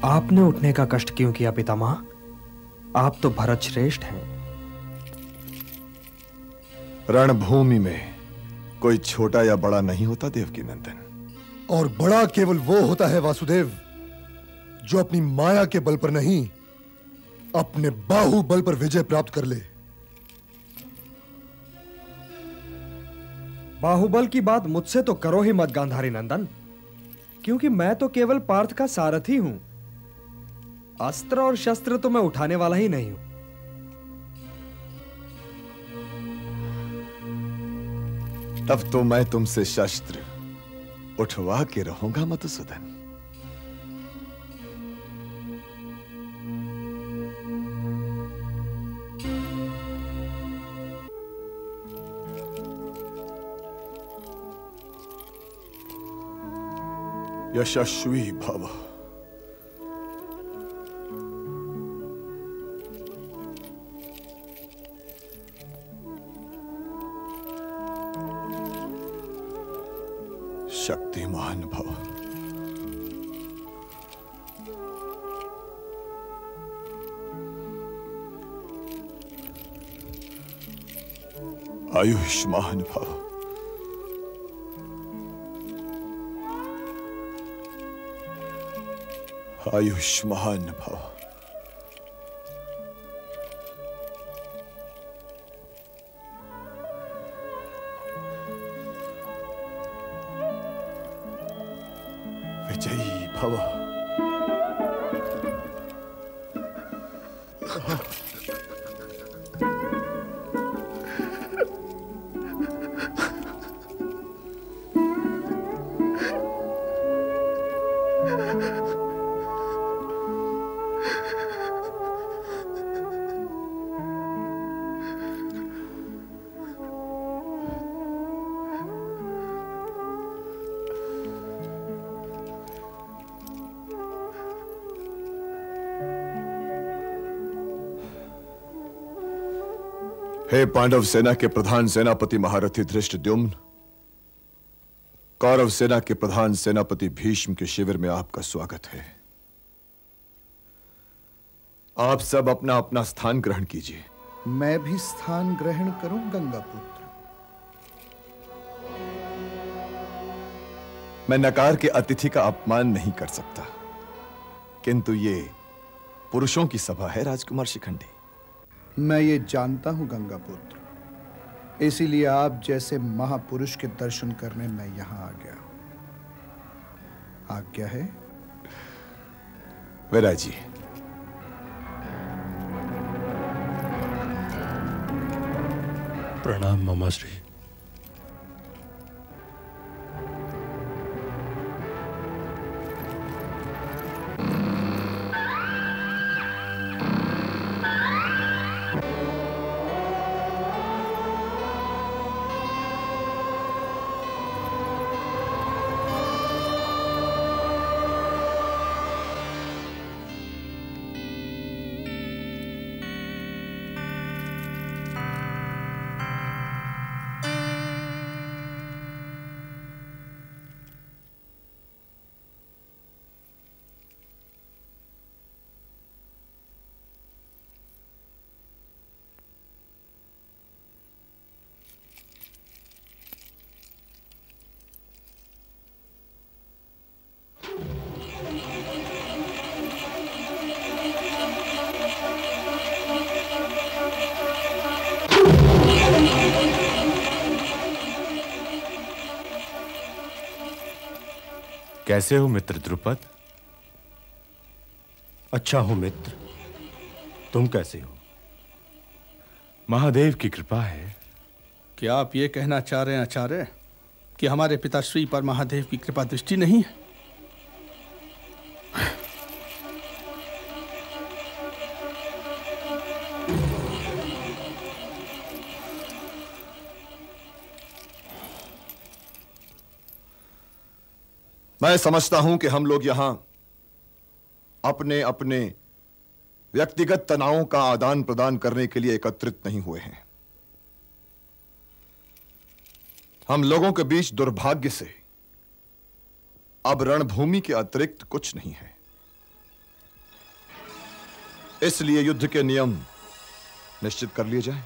आपने उठने का कष्ट क्यों किया पितामह? आप तो भरत श्रेष्ठ हैं। रणभूमि में कोई छोटा या बड़ा नहीं होता देवकी नंदन। और बड़ा केवल वो होता है वासुदेव जो अपनी माया के बल पर नहीं, अपने बाहुबल पर विजय प्राप्त कर ले। बाहुबल की बात मुझसे तो करो ही मत गांधारी नंदन, क्योंकि मैं तो केवल पार्थ का सारथी हूं। अस्त्र और शस्त्र तो मैं उठाने वाला ही नहीं हूं। तब तो मैं तुमसे शस्त्र उठवा के रहूंगा मधुसूदन। यशस्वी भव। शक्तिमान भव। आयुष्मान भव। आयुष्मान भव। विजयी भव। हे पांडव सेना के प्रधान सेनापति महारथी धृष्टद्युम्न, कौरव सेना के प्रधान सेनापति भीष्म के शिविर में आपका स्वागत है। आप सब अपना अपना स्थान ग्रहण कीजिए। मैं भी स्थान ग्रहण करूं गंगापुत्र? मैं नकार के अतिथि का अपमान नहीं कर सकता, किंतु ये पुरुषों की सभा है राजकुमार शिखंडी। मैं ये जानता हूं गंगापुत्र, इसीलिए आप जैसे महापुरुष के दर्शन करने मैं यहां आ गया। आज्ञा है? विराजी। प्रणाम मामाश्री। कैसे हो मित्र द्रुपद? अच्छा हूं मित्र, तुम कैसे हो? महादेव की कृपा है। क्या आप ये कहना चाह रहे हैं आचार्य कि हमारे पिताश्री पर महादेव की कृपा दृष्टि नहीं है? मैं समझता हूं कि हम लोग यहां अपने अपने व्यक्तिगत तनावों का आदान प्रदान करने के लिए एकत्रित नहीं हुए हैं। हम लोगों के बीच दुर्भाग्य से अब रणभूमि के अतिरिक्त कुछ नहीं है। इसलिए युद्ध के नियम निश्चित कर लिए जाएं।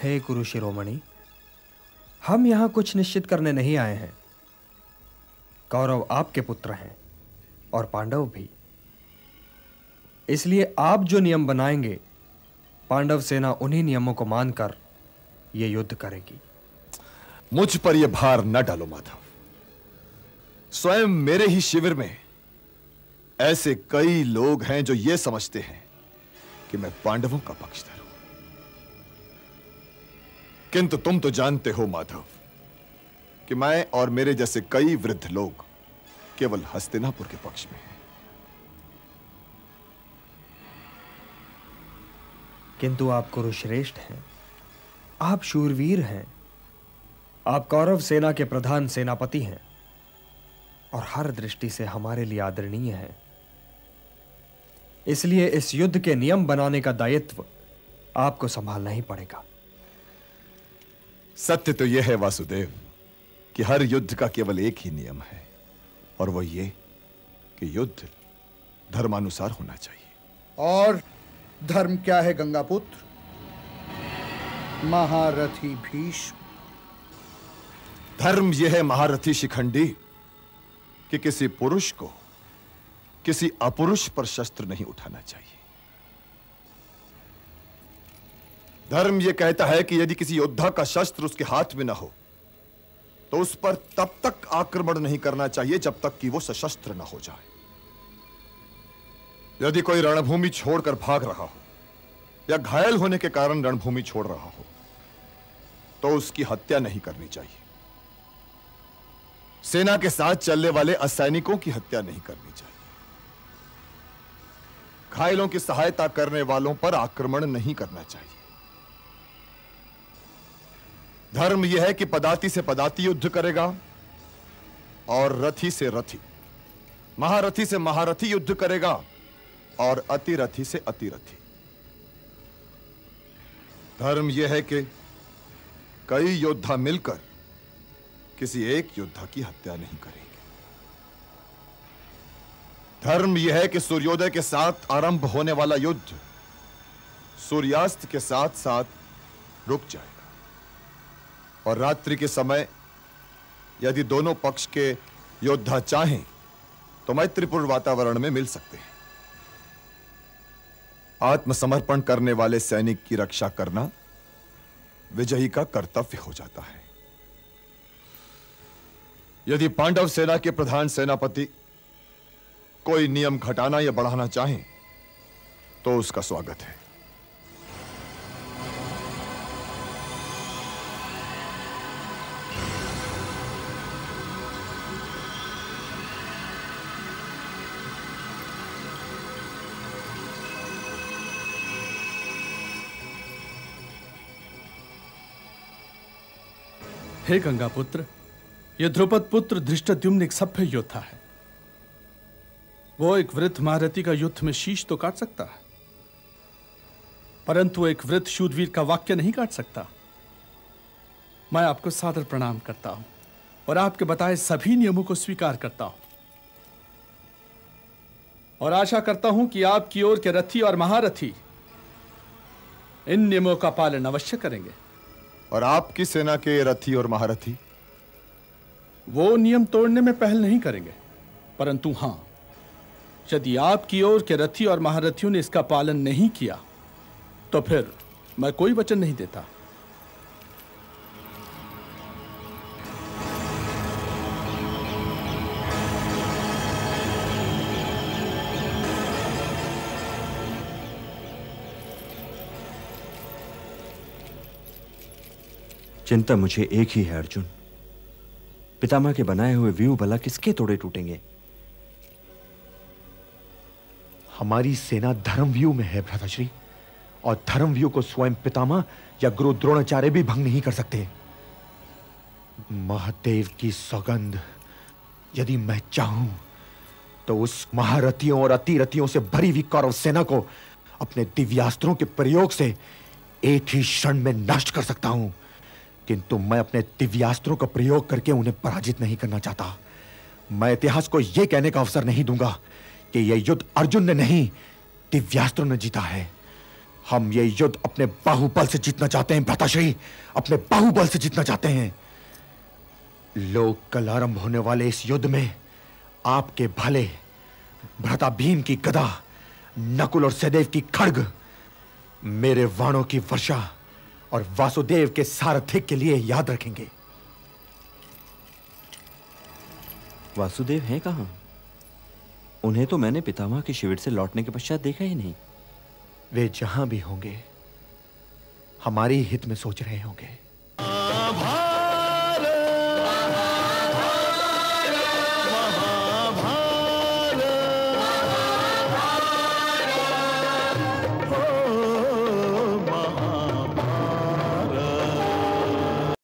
हे कुरु शिरोमणि, हम यहां कुछ निश्चित करने नहीं आए हैं। कौरव आपके पुत्र हैं और पांडव भी। इसलिए आप जो नियम बनाएंगे, पांडव सेना उन्हीं नियमों को मानकर यह युद्ध करेगी। मुझ पर यह भार न डालो माधव। स्वयं मेरे ही शिविर में ऐसे कई लोग हैं जो यह समझते हैं कि मैं पांडवों का पक्षधर हूं। किंतु तुम तो जानते हो माधव कि मैं और मेरे जैसे कई वृद्ध लोग केवल हस्तिनापुर के पक्ष में हैं। किंतु आप कुरुश्रेष्ठ हैं, आप शूरवीर हैं, आप कौरव सेना के प्रधान सेनापति हैं और हर दृष्टि से हमारे लिए आदरणीय हैं। इसलिए इस युद्ध के नियम बनाने का दायित्व आपको संभालना ही पड़ेगा। सत्य तो यह है वासुदेव कि हर युद्ध का केवल एक ही नियम है, और वह यह कि युद्ध धर्मानुसार होना चाहिए। और धर्म क्या है गंगापुत्र? महारथी भीष्म। धर्म यह है महारथी शिखंडी कि किसी पुरुष को किसी अपुरुष पर शस्त्र नहीं उठाना चाहिए। धर्म यह कहता है कि यदि किसी योद्धा का शस्त्र उसके हाथ में न हो तो उस पर तब तक आक्रमण नहीं करना चाहिए जब तक कि वो सशस्त्र न हो जाए। यदि कोई रणभूमि छोड़कर भाग रहा हो या घायल होने के कारण रणभूमि छोड़ रहा हो तो उसकी हत्या नहीं करनी चाहिए। सेना के साथ चलने वाले असैनिकों की हत्या नहीं करनी चाहिए। घायलों की सहायता करने वालों पर आक्रमण नहीं करना चाहिए। धर्म यह है कि पदाती से पदाती युद्ध करेगा और रथी से रथी, महारथी से महारथी युद्ध करेगा और अतिरथी से अतिरथी। धर्म यह है कि कई योद्धा मिलकर किसी एक योद्धा की हत्या नहीं करेंगे। धर्म यह है कि सूर्योदय के साथ आरंभ होने वाला युद्ध सूर्यास्त के साथ साथ रुक जाएगा और रात्रि के समय यदि दोनों पक्ष के योद्धा चाहें तो मैत्रीपूर्ण वातावरण में मिल सकते हैं। आत्मसमर्पण करने वाले सैनिक की रक्षा करना विजयी का कर्तव्य हो जाता है। यदि पांडव सेना के प्रधान सेनापति कोई नियम घटाना या बढ़ाना चाहें तो उसका स्वागत है। हे गंगापुत्र, यह ध्रुपद पुत्र धृष्टद्युम्न एक सभ्य योद्धा है। वो एक वृद्ध महारथी का युद्ध में शीश तो काट सकता है, परंतु एक वृद्ध शूरवीर का वाक्य नहीं काट सकता। मैं आपको सादर प्रणाम करता हूं और आपके बताए सभी नियमों को स्वीकार करता हूं और आशा करता हूं कि आपकी ओर के रथी और महारथी इन नियमों का पालन अवश्य करेंगे। और आपकी सेना के रथी और महारथी वो नियम तोड़ने में पहल नहीं करेंगे, परंतु हां, यदि आपकी ओर के रथी और महारथियों ने इसका पालन नहीं किया तो फिर मैं कोई वचन नहीं देता। चिंता मुझे एक ही है अर्जुन, पितामह के बनाए हुए व्यूह भला किसके तोड़े टूटेंगे? हमारी सेना धर्मव्यूह में है भ्राताश्री, और धर्मव्यूह को स्वयं पितामह या गुरु द्रोणाचार्य भी भंग नहीं कर सकते। महादेव की सौगंध, यदि मैं चाहूं तो उस महारथियों और अतिरथियों से भरी हुई कौरव सेना को अपने दिव्यास्त्रों के प्रयोग से एक ही क्षण में नष्ट कर सकता हूं, किंतु मैं अपने दिव्यास्त्रों का प्रयोग करके उन्हें पराजित नहीं करना चाहता। मैं इतिहास को यह कहने का अवसर नहीं दूंगा कि यह युद्ध अर्जुन ने नहीं, दिव्यास्त्रों ने जीता है। हम ये युद्ध अपने बाहुबल से जीतना चाहते हैं भ्राताश्री, अपने बाहुबल से जीतना चाहते हैं। लोग कल आरंभ होने वाले इस युद्ध में आपके भाले, भ्राता भीम की गदा, नकुल और सहदेव की खड्ग, मेरे वाणों की वर्षा और वासुदेव के सारथी के लिए याद रखेंगे। वासुदेव हैं कहां? उन्हें तो मैंने पितामह के शिविर से लौटने के पश्चात देखा ही नहीं। वे जहां भी होंगे हमारी हित में सोच रहे होंगे।